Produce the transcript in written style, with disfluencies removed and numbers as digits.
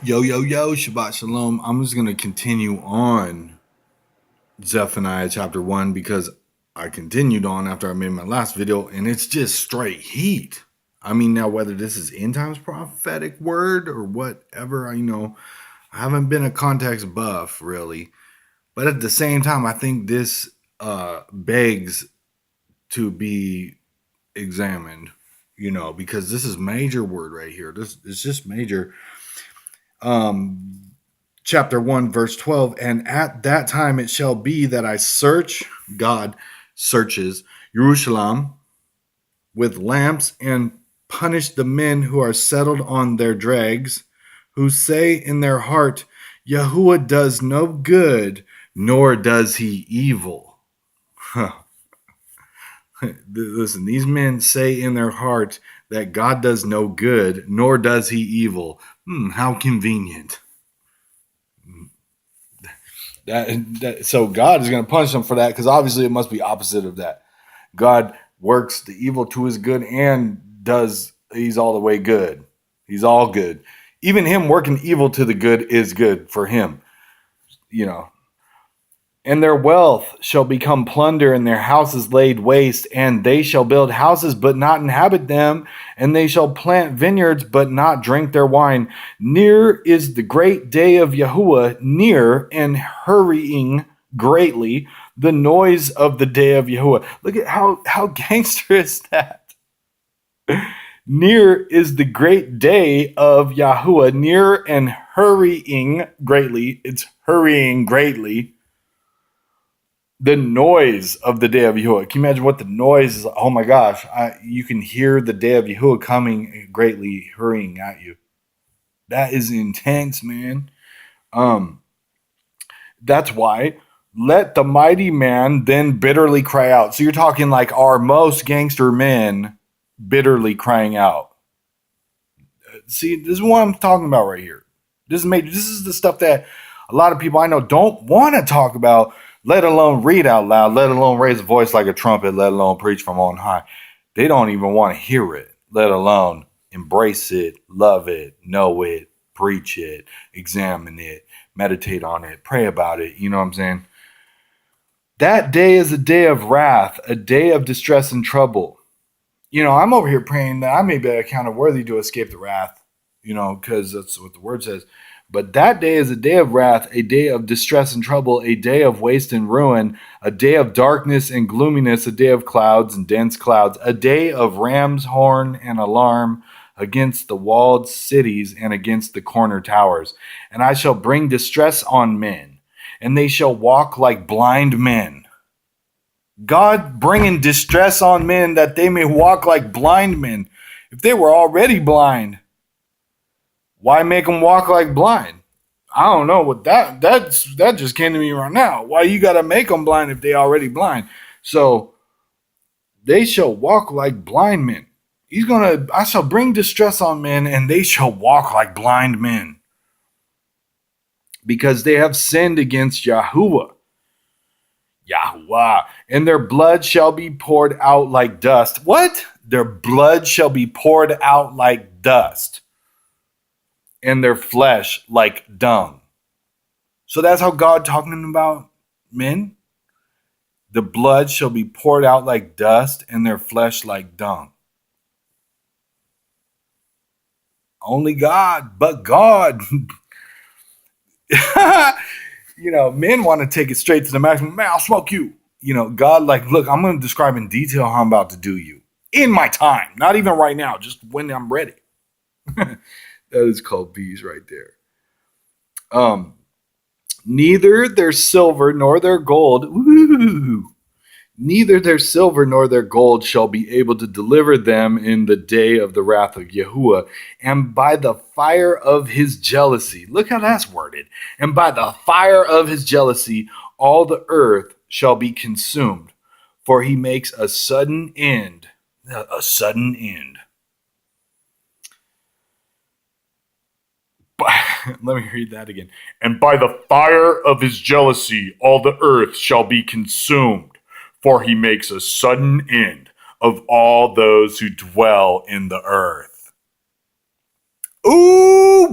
Yo, yo, yo, Shabbat Shalom. I'm just going to continue on Zephaniah chapter 1 because I continued on after I made my last video and it's just straight heat. I mean, now whether this is end times prophetic word or whatever, I haven't been a context buff really. But at the same time, I think this begs to be examined, because this is major word right here. This is just major. Chapter 1, verse 12. And at that time it shall be that I search, God searches Jerusalem with lamps and punish the men who are settled on their dregs, who say in their heart, Yahuwah does no good, nor does he evil. Huh. Listen, these men say in their heart that God does no good, nor does he evil. How convenient. So God is going to punish them for that because obviously it must be opposite of that. God works the evil to his good and he's all the way good. He's all good. Even him working evil to the good is good for him, And their wealth shall become plunder, and their houses laid waste, and they shall build houses but not inhabit them, and they shall plant vineyards but not drink their wine. Near is the great day of Yahuwah, near and hurrying greatly, the noise of the day of Yahuwah. Look at how gangster is that? Near is the great day of Yahuwah, near and hurrying greatly. It's hurrying greatly. The noise of the day of Yahuwah. Can you imagine what the noise is? Oh my gosh. You can hear the day of Yahuwah coming greatly hurrying at you. That is intense, man. That's why let the mighty man then bitterly cry out. So you're talking like our most gangster men bitterly crying out. See, this is what I'm talking about right here. This is the stuff that a lot of people I know don't want to talk about, let alone read out loud, let alone raise a voice like a trumpet, let alone preach from on high. They don't even want to hear it, let alone embrace it, love it, know it, preach it, examine it, meditate on it, pray about it. You know what I'm saying? That day is a day of wrath, a day of distress and trouble. I'm over here praying that I may be accounted worthy to escape the wrath, because that's what the word says. But that day is a day of wrath, a day of distress and trouble, a day of waste and ruin, a day of darkness and gloominess, a day of clouds and dense clouds, a day of ram's horn and alarm against the walled cities and against the corner towers. And I shall bring distress on men, and they shall walk like blind men. God bringing distress on men that they may walk like blind men. If they were already blind, why make them walk like blind? I don't know what that just came to me right now. Why you got to make them blind if they already blind? So they shall walk like blind men. I shall bring distress on men, and they shall walk like blind men, because they have sinned against Yahuwah, and their blood shall be poured out like dust. What? Their blood shall be poured out like dust, and their flesh like dung. So that's how God talking about men. The blood shall be poured out like dust, and their flesh like dung. Only God, but God. Men want to take it straight to the maximum. Man, I'll smoke you. God, like, look, I'm going to describe in detail how I'm about to do you in my time. Not even right now, just when I'm ready. That is called bees right there. Neither their silver nor their gold, neither their silver nor their gold shall be able to deliver them in the day of the wrath of Yahuwah, and by the fire of his jealousy. Look how that's worded. And by the fire of his jealousy, all the earth shall be consumed, for he makes a sudden end. A sudden end. Let me read that again. And by the fire of his jealousy, all the earth shall be consumed, for he makes a sudden end of all those who dwell in the earth. Ooh